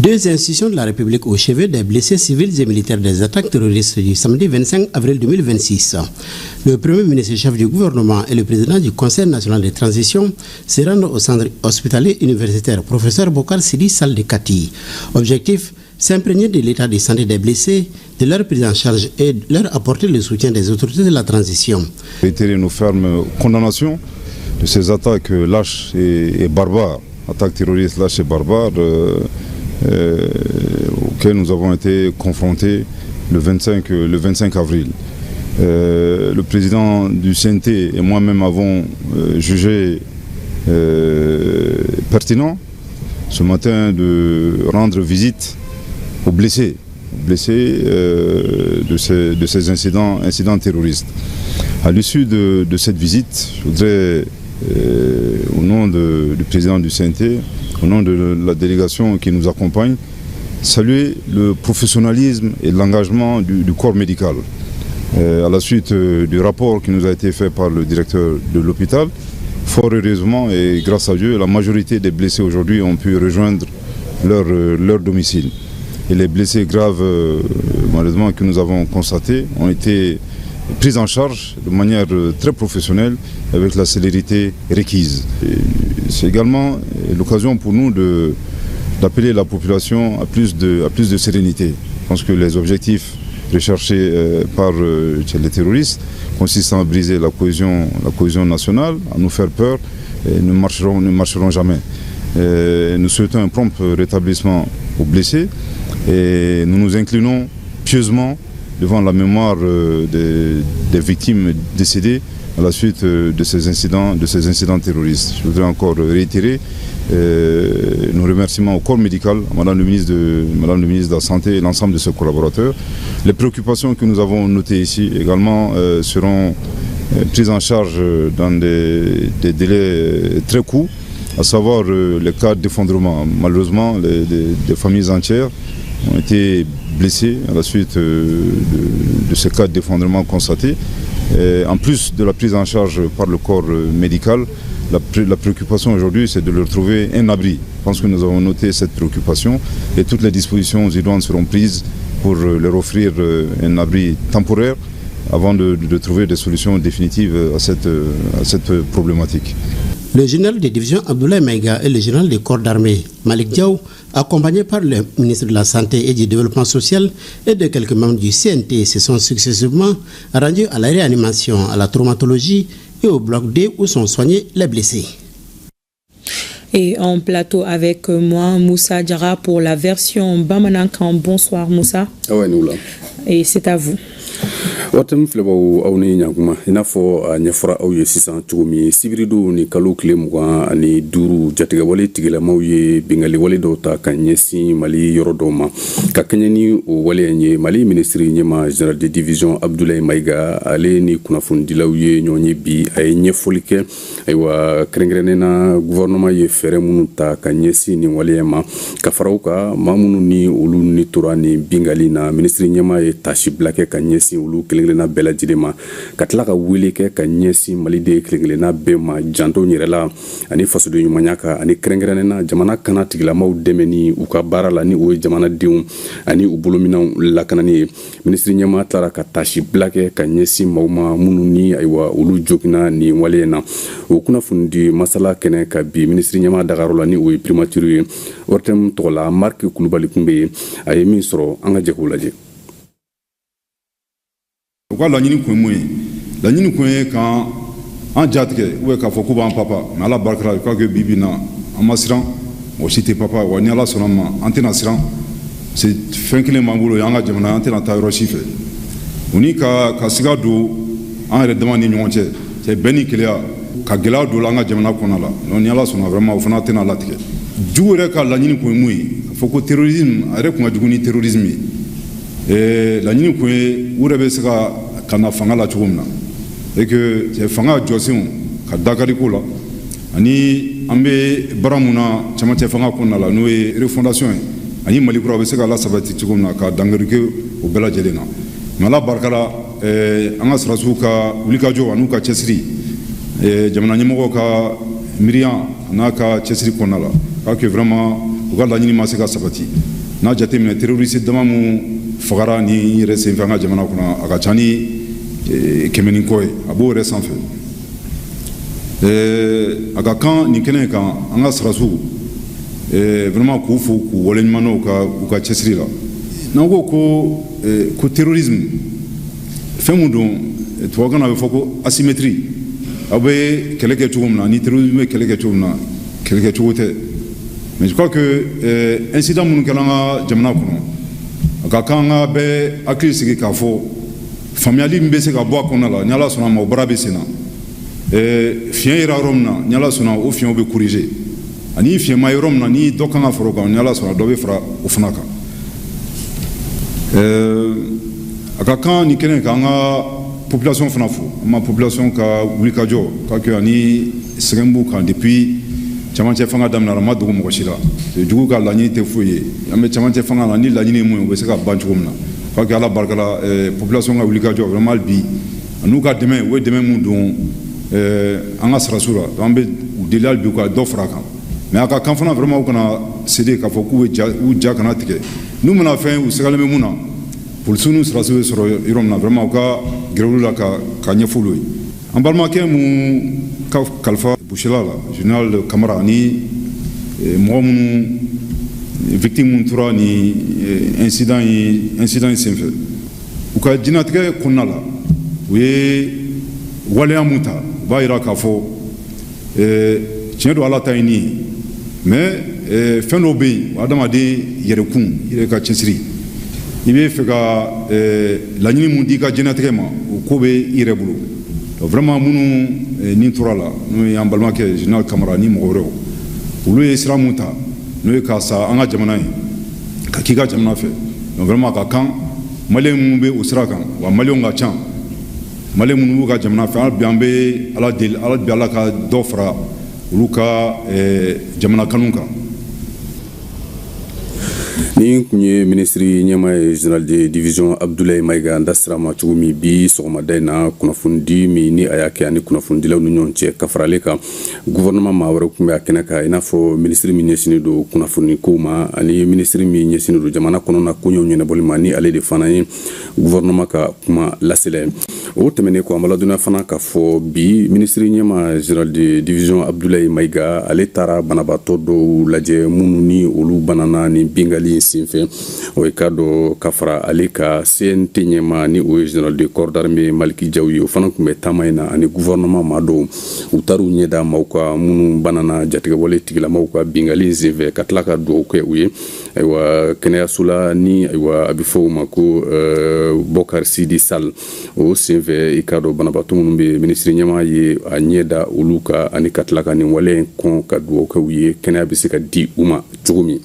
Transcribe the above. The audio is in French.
Deux institutions de la République au chevet des blessés civils et militaires des attaques terroristes du samedi 25 avril 2026. Le Premier ministre chef du gouvernement et le président du Conseil national de transition se rendent au centre hospitalier universitaire professeur Bokar Sidi Sall de Kati. Objectif, s'imprégner de l'état de santé des blessés, de leur prise en charge et de leur apporter le soutien des autorités de la transition. Réitérer nos fermes condamnations de ces attaques lâches et barbares, attaques terroristes lâches et barbares, auxquelles nous avons été confrontés le 25 avril. Le président du CNT et moi-même avons jugé pertinent ce matin de rendre visite aux blessés de ces incidents terroristes. À l'issue de cette visite, je voudrais, au nom du président du CNT, au nom de la délégation qui nous accompagne, saluer le professionnalisme et l'engagement du corps médical. À la suite du rapport qui nous a été fait par le directeur de l'hôpital, fort heureusement et grâce à Dieu, la majorité des blessés aujourd'hui ont pu rejoindre leur domicile. Et les blessés graves, malheureusement, que nous avons constatés, ont été pris en charge de manière très professionnelle avec la célérité requise. C'est également l'occasion pour nous d'appeler la population à plus de sérénité. Je pense que les objectifs recherchés par les terroristes consistant à briser la cohésion nationale, à nous faire peur, ne marcheront jamais. Nous souhaitons un prompt rétablissement aux blessés et nous nous inclinons pieusement devant la mémoire des victimes décédées à la suite de ces incidents terroristes. Je voudrais encore réitérer nos remerciements au corps médical, Madame le ministre de la Santé et l'ensemble de ses collaborateurs. Les préoccupations que nous avons notées ici également seront prises en charge dans des délais très courts, à savoir les cas d'effondrement. Malheureusement, des familles entières ont été blessées à la suite de ces cas d'effondrement constatés. Et en plus de la prise en charge par le corps médical, la préoccupation aujourd'hui, c'est de leur trouver un abri. Je pense que nous avons noté cette préoccupation et toutes les dispositions idoines seront prises pour leur offrir un abri temporaire avant de trouver des solutions définitives à cette problématique. Le général de division Abdoulaye Maïga et le général des corps d'armée Malik Diaw, accompagnés par le ministre de la Santé et du Développement social et de quelques membres du CNT, se sont successivement rendus à la réanimation, à la traumatologie et au bloc D où sont soignés les blessés. Et en plateau avec moi, Moussa Diarra pour la version Bamanankan. Bonsoir Moussa. Ah ouais, nous là. Et c'est à vous. Watam filɛbaw aw ni ɲakuma i n'a fɔ a ɲɛfɔra aw ye sisan cogo min sibirido ni kalo tile 25 jatigɛwale tigilamaw ye bengaliwale dɔw ta ka ɲɛsin mali yɔrɔ dɔw ma ka kɛɲɛ ni o waleya ye mali ministiri ɲɛma général de division Abdoulaye Maïga ale ni kunnafonidilaw ye ɲɔgɔn ye bi a ye ɲɛfɔli kɛ ayiwa kɛrɛnkɛrɛnnena gouvernement ye fɛɛrɛ minnu ta ka ɲɛsin nin waleya ma ka faraw ka maa minnu ni olu ni tora ni bingali na ministiri ɲɛma ye tasi bila kɛ ka ɲɛsin olu kelenkelenna bɛɛ lajɛlen ma ka tila ka wele kɛ ka ɲɛsin maliden kelenkelenna bɛɛ ma janto yɛrɛ la ani fasoden ɲumanya kan ani kɛrɛnkɛrɛnnena jamana kana tigilamaw dɛmɛ ni u ka baara la ni o ye jamanadenw ani u bolominɛw lakanani ye ministiri ɲɛma tilara ka tasi bila kɛ ka ɲɛsin maaw ma minnu ni ayiwa olu jogina ni waleya na o kunnafonidi masala kɛnɛ ka bi ministiri ɲɛma dagayɔrɔ la ni o ye primature ye ORTM tɔgɔla Marc Kulubali kun bɛ yen a ye min sɔrɔ an ka jɛ k'o lajɛ. U ka laɲini kun ye mun ye laɲini kun ye kan an jatigɛ ou bien k'a fɔ k'u b'an papa mais ala barika la k'a kɛ bi bi in na an ma siran o si tɛ papa wa ni ala sɔnna ma an tɛna siran c'est fɛn kelen b'an bolo y'an ka jamana an tɛna taa yɔrɔ si fɛ u ni ka siga don an yɛrɛ dama ni ɲɔgɔn cɛ cɛ bɛn ni keleya ka gɛlɛya don an ka jamana kɔnɔ la donc ni ala sɔnna vraiment o fana tɛna latigɛ jugu yɛrɛ ka laɲini kun ye mun ye k'a fɔ ko terrorisme a yɛrɛ kun ka jugu ni terrorisme ye laɲini kun ye u yɛrɛ bɛ se ka na fanga la cogo min na et que fanga jɔsenw ka dakari ko la ani an bɛ baara mun na cɛmancɛ fanga kɔnɔna la n'o ye refondation ye ani mali kura bɛ se ka lasabati cogo min na ka dankari kɛ o bɛɛ lajɛlen na mais ala barika la an ka sɔrɔsiw ka wulikajɔ an'u ka cɛsiri jamana ɲɛmɔgɔw ka miiriya n'a ka cɛsiri kɔnɔna la k'a kɛ vraiment u ka laɲini ma se ka sabati n'a jateminɛ terroriste dama mun fagara ni yɛrɛ senfɛ an ka jamana kɔnɔ a ka ca ni 100 ni kɔ ye a b'o yɛrɛ sanfɛ a ka kan nin kɛnɛ kan an ka sɔrɔdasiw vraiment k'u fo k'u waleɲuman u ka cɛsiri la n'an ko ko terrorisme fɛn mun don tubabukan na a bɛ fɔ ko asymétrie aw bɛ kɛlɛ kɛ cogo min na ni terrorisme bɛ kɛlɛ kɛ cogo min na kɛlɛ kɛ cogo tɛ mais je crois que incident minnu kɛra an ka jamana kɔnɔ a ka kan an ka bɛɛ hakili sigi k'a fɔ faamuyali min bɛ se ka bɔ a kɔnɔna la ni Ala sɔnna a ma o baara bɛ sen na fiɲɛ yera yɔrɔ min na ni Ala sɔnna o fiɲɛw bɛ corriger ani fiɲɛ ma yɔrɔ min na ni dɔ kan ka fara o kan ni Ala sɔnna dɔ bɛ fara o fana kan a ka kan nin kɛnɛ kan an ka population fana fo an ma population ka wulikajɔ k'a kɛ ani sɛgɛn b'u kan depuis camancɛ fanga daminɛra ma dogo mɔgɔ si la jugu ka laɲini tɛ foyi ye an bɛ camancɛ fanga la ni laɲini ye mun ye u bɛ se ka ban cogo min na k'a kɛ Ala barika la population ka wulikajɔ vraiment bi n'u ka dɛmɛ u ye dɛmɛ mun don an ka sɔrɔdasiw la an bɛ u deli hali bi u ka dɔ fara a kan mais a ka kan fana vraiment u kana céder k'a fɔ k'u ja kana tigɛ n'u mana fɛn u sigalen bɛ mun na polisiw n'u sɔrɔdasiw bɛ sɔrɔ yɔrɔ min na vraiment u ka gɛrɛ olu la ka ɲɛfɔ olu ye an balimakɛ mun ka kalifa busela la général Kamara ani mɔgɔ minnu victime minnu tora ni incident in senfɛ u ka diɲɛnatigɛ kɔnɔna la u ye waleya mun ta u b'a jira k'a fɔ tiɲɛ don Ala ta ye nin ye mais fɛn dɔw bɛ yen adamaden yɛrɛkun yɛrɛ ka cɛsiri i bɛ fɛ ka laɲini mun di i ka diɲɛnatigɛ ma o ko bɛ i yɛrɛ bolo vraiment minnu nin tora la n'o ye an balimakɛ général Kamara ni mɔgɔ wɛrɛw olu ye sira mun ta n'o ye ka sa an ka jamana ye ka k'i ka jamana fɛ donc vraiment a ka kan maliyɛn minnu bɛ o sira kan wa maliyɛnw ka ca maliyɛn minnu b'u ka jamana fɛ hali bi an bɛ Ala deli hali bi Ala ka dɔ fara olu ka jamana kanu kan. Ni kun ye ministre ɲɛmaa général de division Abdoulaye Maïga an da sira ma cogo min bi sɔgɔmada in na kunnafoni min ni a y'a kɛ ani kunnafonidilaw ni ɲɔgɔn cɛ ka faralen kan gouvernement maa wɛrɛ tun bɛ a kɛnɛ kan i n'a fɔ ministre min ɲɛsinnen don kunnafoni kow ma ani ministre min ɲɛsinnen don jamana kɔnɔna koɲɛw ɲɛnabɔli ma ni ale de fana ye gouvernement ka kuma lasela o tɛmɛnen kɔ an b'a ladɔnniya fana k'a fɔ bi ministre ɲɛmaa général de division Abdoulaye Maïga ale taara banabaatɔ dɔw lajɛ minnu ni olu banana ni bingali senfɛ o ye ka dɔ ka fara ale ka CNT ɲɛmaa ni o ye général de corps d'armée Maliki Jaw ye o fana tun bɛ taama in na ani gouvernement maa dɔw u taar'u ɲɛda maaw ka minnu banana jatigɛwale tigilamaw ka bingali senfɛ ka tila ka dugawu kɛ u ye ayiwa kɛnɛyaso la ni ayiwa a bɛ fɔ o ma ko Bokar Sidi Sall o senfɛ i ka dɔn banabaatɔ minnu bɛ ministre ɲɛmaa ye a ɲɛda olu ka ani ka tila ka nin wale kɔn ka dugawu kɛ u ye kɛnɛya bɛ se ka di u ma cogo min